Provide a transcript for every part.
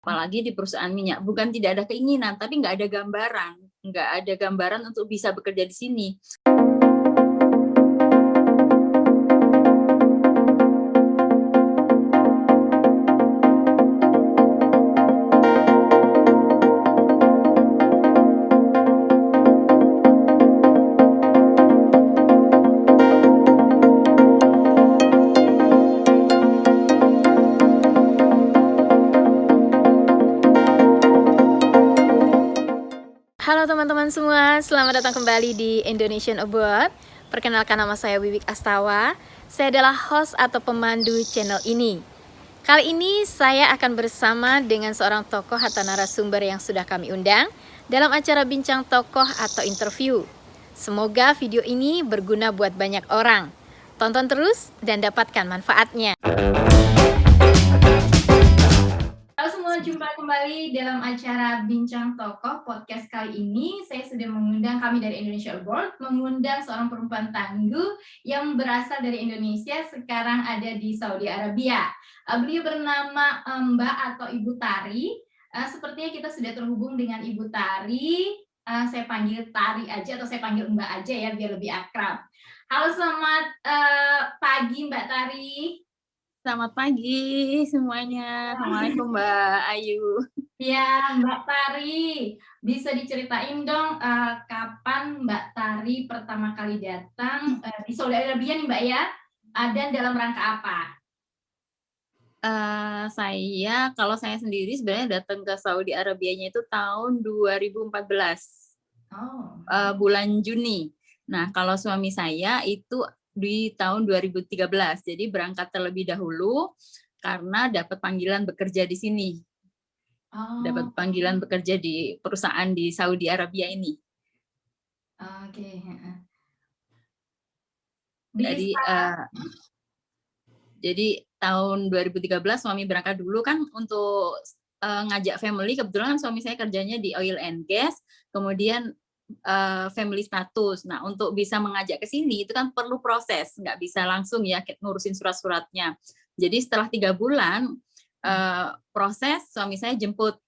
Apalagi di perusahaan minyak, bukan tidak ada keinginan, tapi nggak ada gambaran untuk bisa bekerja di sini. Halo teman-teman semua, selamat datang kembali di Indonesian Abroad. Perkenalkan, nama saya Wiwik Astawa. Saya adalah host atau pemandu channel ini. Kali ini saya akan bersama dengan seorang tokoh atau narasumber yang sudah kami undang dalam acara bincang tokoh atau interview. Semoga video ini berguna buat banyak orang. Tonton terus dan dapatkan manfaatnya. Halo semua, jumpa kembali dalam acara Bincang Tokoh. Podcast kali ini saya sudah mengundang, kami dari Indonesia Abroad mengundang seorang perempuan tangguh yang berasal dari Indonesia, sekarang ada di Saudi Arabia. Beliau bernama Mbak atau Ibu Tari. Sepertinya kita sudah terhubung dengan Ibu Tari. Saya panggil Tari aja atau saya panggil Mbak aja ya, biar lebih akrab. Halo, selamat pagi Mbak Tari. Selamat pagi semuanya. Assalamualaikum Mbak Ayu. Ya, Mbak Tari, bisa diceritain dong kapan Mbak Tari pertama kali datang di Saudi Arabia nih Mbak ya, dan dalam rangka apa? Kalau saya sendiri sebenarnya datang ke Saudi Arabianya itu tahun 2014, Oh. bulan Juni. Nah, kalau suami saya itu di tahun 2013, jadi berangkat terlebih dahulu karena dapat panggilan bekerja di sini. Dapat panggilan bekerja di perusahaan di Saudi Arabia ini. Oke. Jadi tahun 2013 suami berangkat dulu kan untuk ngajak family. Kebetulan suami saya kerjanya di oil and gas, kemudian family status. Nah, untuk bisa mengajak ke sini itu kan perlu proses, nggak bisa langsung ya ngurusin surat-suratnya. Jadi setelah 3 bulan proses, suami saya jemput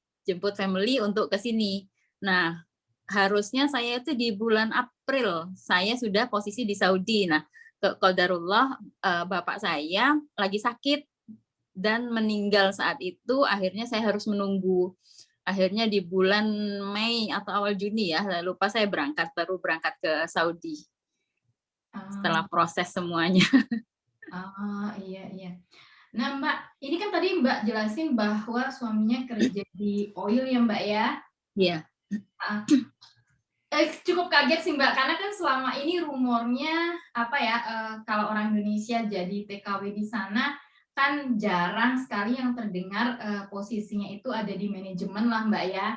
family untuk ke sini. Nah, harusnya saya itu di bulan April saya sudah posisi di Saudi. Nah, qadarullah bapak saya lagi sakit dan meninggal saat itu, akhirnya saya harus menunggu. Akhirnya di bulan Mei atau awal Juni ya, lupa saya baru berangkat ke Saudi. Setelah proses semuanya. Iya. Nah Mbak, ini kan tadi Mbak jelasin bahwa suaminya kerja di oil ya Mbak ya? Iya. Cukup kaget sih Mbak, karena kan selama ini rumornya kalau orang Indonesia jadi TKW di sana kan jarang sekali yang terdengar posisinya itu ada di manajemen lah Mbak ya.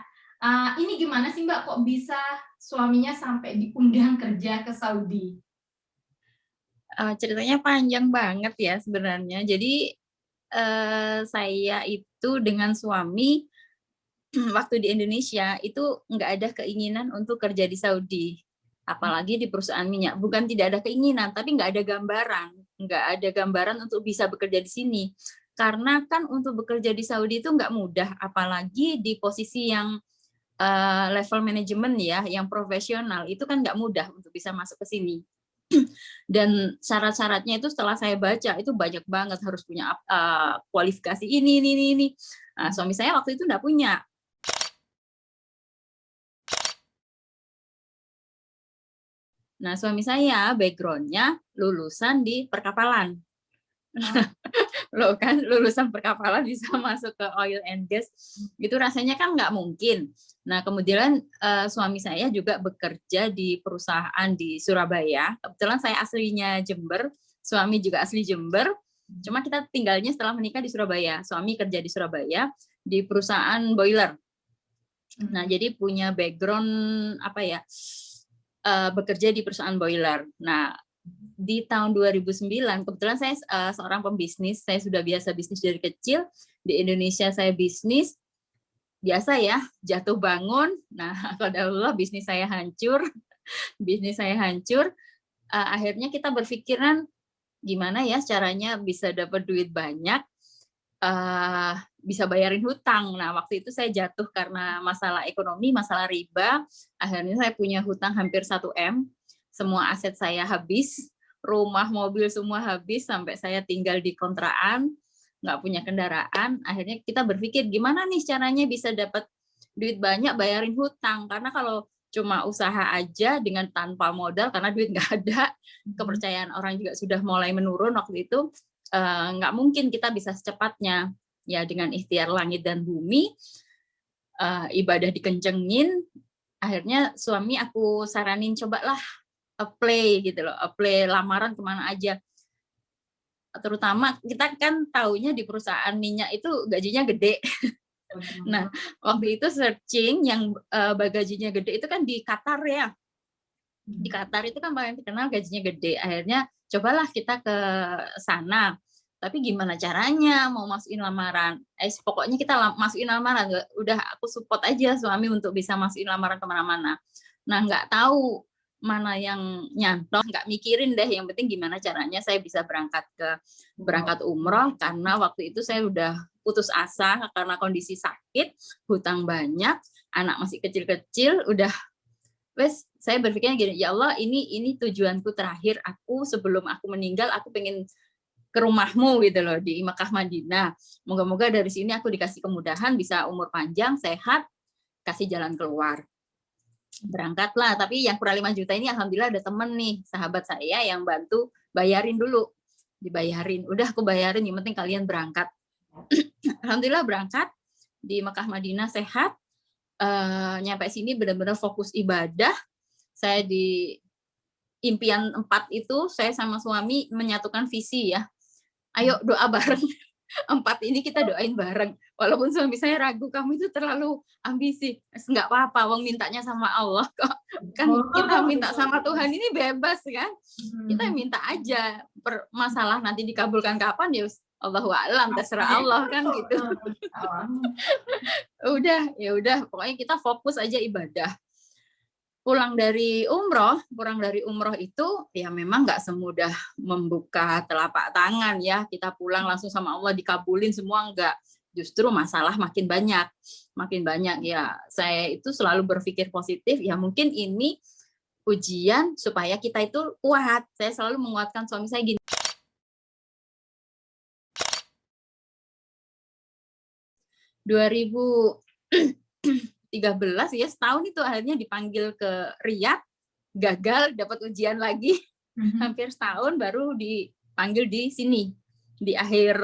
Ini gimana sih Mbak, kok bisa suaminya sampai diundang kerja ke Saudi? Ceritanya panjang banget ya sebenarnya. Jadi saya itu dengan suami waktu di Indonesia itu nggak ada keinginan untuk kerja di Saudi, apalagi di perusahaan minyak. Bukan tidak ada keinginan, tapi nggak ada gambaran untuk bisa bekerja di sini. Karena kan untuk bekerja di Saudi itu nggak mudah, apalagi di posisi yang level manajemen ya, yang profesional, itu kan nggak mudah untuk bisa masuk ke sini. Dan syarat-syaratnya itu setelah saya baca itu banyak banget, harus punya kualifikasi ini. Nah, suami saya waktu itu nggak punya. Nah, suami saya background-nya lulusan di perkapalan. Loh kan lulusan perkapalan bisa masuk ke oil and gas, itu rasanya kan nggak mungkin. Nah, kemudian suami saya juga bekerja di perusahaan di Surabaya. Kebetulan saya aslinya Jember, suami juga asli Jember. Cuma kita tinggalnya setelah menikah di Surabaya. Suami kerja di Surabaya di perusahaan boiler. Nah, jadi punya background bekerja di perusahaan boiler. Nah, di tahun 2009, kebetulan saya seorang pembisnis, saya sudah biasa bisnis dari kecil. Di Indonesia saya bisnis, biasa ya, jatuh bangun. Nah, qadarullah bisnis saya hancur. Akhirnya kita berpikiran, gimana ya caranya bisa dapat duit banyak. bisa bayarin hutang. Nah, waktu itu saya jatuh karena masalah ekonomi, masalah riba. Akhirnya saya punya hutang hampir 1 M. Semua aset saya habis, rumah, mobil semua habis, sampai saya tinggal di kontrakan, nggak punya kendaraan. Akhirnya kita berpikir, gimana nih caranya bisa dapat duit banyak bayarin hutang. Karena kalau cuma usaha aja dengan tanpa modal, karena duit nggak ada, kepercayaan orang juga sudah mulai menurun waktu itu, nggak mungkin kita bisa secepatnya. Ya dengan ikhtiar langit dan bumi, ibadah dikencengin, akhirnya suami aku saranin cobalah apply gitu loh, apply lamaran kemana aja. Terutama kita kan taunya di perusahaan minyak itu gajinya gede. Nah, waktu itu searching yang gajinya gede itu kan di Qatar ya. Di Qatar itu kan paling terkenal gajinya gede. Akhirnya cobalah kita ke sana. Tapi gimana caranya mau masukin lamaran? Pokoknya kita masukin lamaran. Udah aku support aja suami untuk bisa masukin lamaran kemana-mana. Nah, nggak tahu mana yang nyantol, nggak mikirin deh. Yang penting gimana caranya saya bisa berangkat umroh, karena waktu itu saya udah putus asa karena kondisi sakit, hutang banyak, anak masih kecil-kecil, udah wes saya berpikirnya gini, ya Allah ini tujuanku terakhir, aku sebelum aku meninggal aku pengen ke rumahmu gitu loh di Mekah Madinah. Moga-moga dari sini aku dikasih kemudahan, bisa umur panjang, sehat, kasih jalan keluar. Berangkatlah, tapi yang kurang 5 juta ini alhamdulillah ada temen nih, sahabat saya yang bantu bayarin dulu. Dibayarin, udah aku bayarin, yang penting kalian berangkat. Alhamdulillah berangkat di Mekah Madinah sehat, nyampe sini benar-benar fokus ibadah. Saya di impian 4 itu, saya sama suami menyatukan visi ya. Ayo doa bareng. 4 ini kita doain bareng. Walaupun suami saya ragu, kamu itu terlalu ambisi. Enggak apa-apa, wong mintanya sama Allah kok. Kan kita minta sama Tuhan ini bebas kan. Kita minta aja. Masalah nanti dikabulkan kapan ya Allahu a'lam, terserah Allah kan gitu. Ya udah, pokoknya kita fokus aja ibadah. Pulang dari umroh itu ya memang nggak semudah membuka telapak tangan ya, kita pulang langsung sama Allah dikabulin semua, enggak. Justru masalah makin banyak ya. Saya itu selalu berpikir positif, ya mungkin ini ujian supaya kita itu kuat. Saya selalu menguatkan suami saya gini. 2013 ya, setahun itu akhirnya dipanggil ke Riyadh, gagal, dapat ujian lagi, hampir setahun baru dipanggil di sini di akhir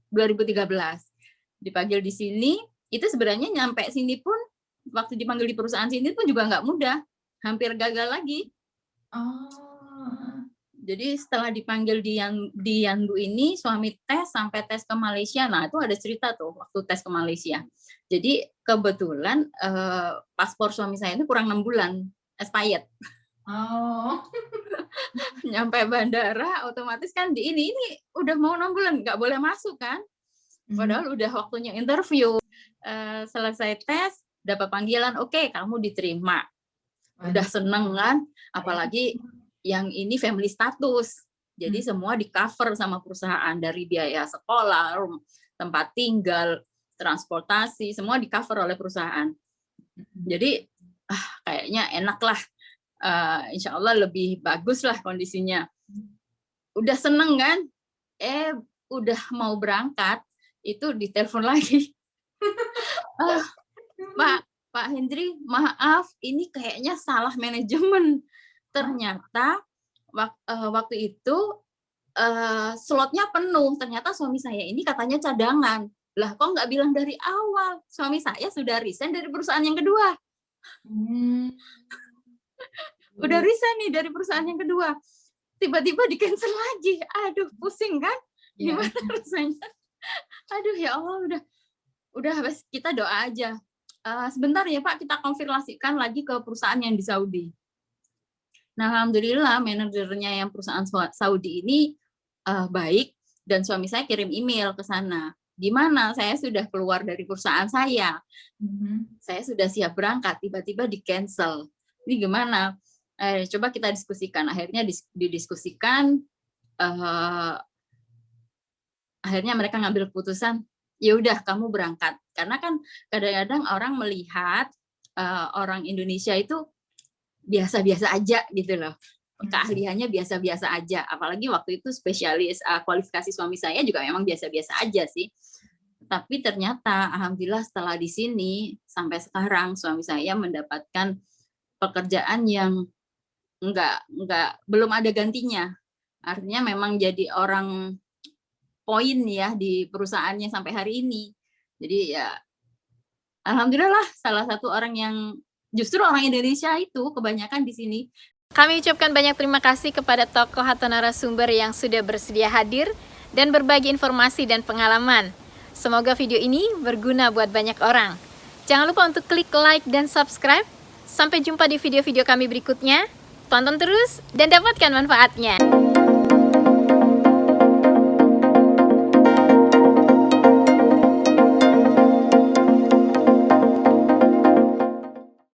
2013. Dipanggil di sini, itu sebenarnya nyampe sini pun, waktu dipanggil di perusahaan sini pun juga nggak mudah, hampir gagal lagi. Jadi setelah dipanggil di Yandu ini, suami tes sampai tes ke Malaysia. Nah, itu ada cerita tuh waktu tes ke Malaysia. Jadi kebetulan paspor suami saya itu kurang 6 bulan, expired. Nyampe bandara, otomatis kan ini udah mau 6 bulan, nggak boleh masuk kan. Padahal udah waktunya interview. Selesai tes, dapat panggilan, oke, kamu diterima. Udah seneng kan, apalagi yang ini family status. Jadi semua di cover sama perusahaan, dari biaya sekolah, tempat tinggal, transportasi, semua di cover oleh perusahaan. Jadi kayaknya enak lah, insya Allah lebih bagus lah kondisinya. Udah seneng kan, udah mau berangkat, itu ditelepon lagi. Pak Hendri, maaf, ini kayaknya salah manajemen. Ternyata waktu itu slotnya penuh. Ternyata suami saya ini katanya cadangan. Lah kok nggak bilang dari awal? Suami saya sudah resign dari perusahaan yang kedua. Udah resign nih dari perusahaan yang kedua. Tiba-tiba di-cancel lagi. Aduh, pusing kan? Gimana rasanya? Aduh, ya Allah, udah kita doa aja. Sebentar ya Pak, kita konfirmasikan lagi ke perusahaan yang di Saudi. Nah, alhamdulillah manajernya yang perusahaan Saudi ini baik, dan suami saya kirim email ke sana. Gimana? Saya sudah keluar dari perusahaan saya. Saya sudah siap berangkat, tiba-tiba di-cancel. Ini gimana? Coba kita diskusikan. Akhirnya didiskusikan, akhirnya mereka ngambil keputusan, ya udah kamu berangkat. Karena kan kadang-kadang orang melihat orang Indonesia itu biasa-biasa aja gitu loh. Keahliannya biasa-biasa aja. Apalagi waktu itu spesialis kualifikasi suami saya juga memang biasa-biasa aja sih. Tapi ternyata alhamdulillah setelah di sini sampai sekarang suami saya mendapatkan pekerjaan yang belum ada gantinya. Artinya memang jadi orang poin ya di perusahaannya sampai hari ini. Jadi ya alhamdulillah salah satu orang yang justru orang Indonesia itu kebanyakan di sini. Kami ucapkan banyak terima kasih kepada tokoh atau narasumber yang sudah bersedia hadir dan berbagi informasi dan pengalaman. Semoga video ini berguna buat banyak orang. Jangan lupa untuk klik like dan subscribe. Sampai jumpa di video-video kami berikutnya. Tonton terus dan dapatkan manfaatnya.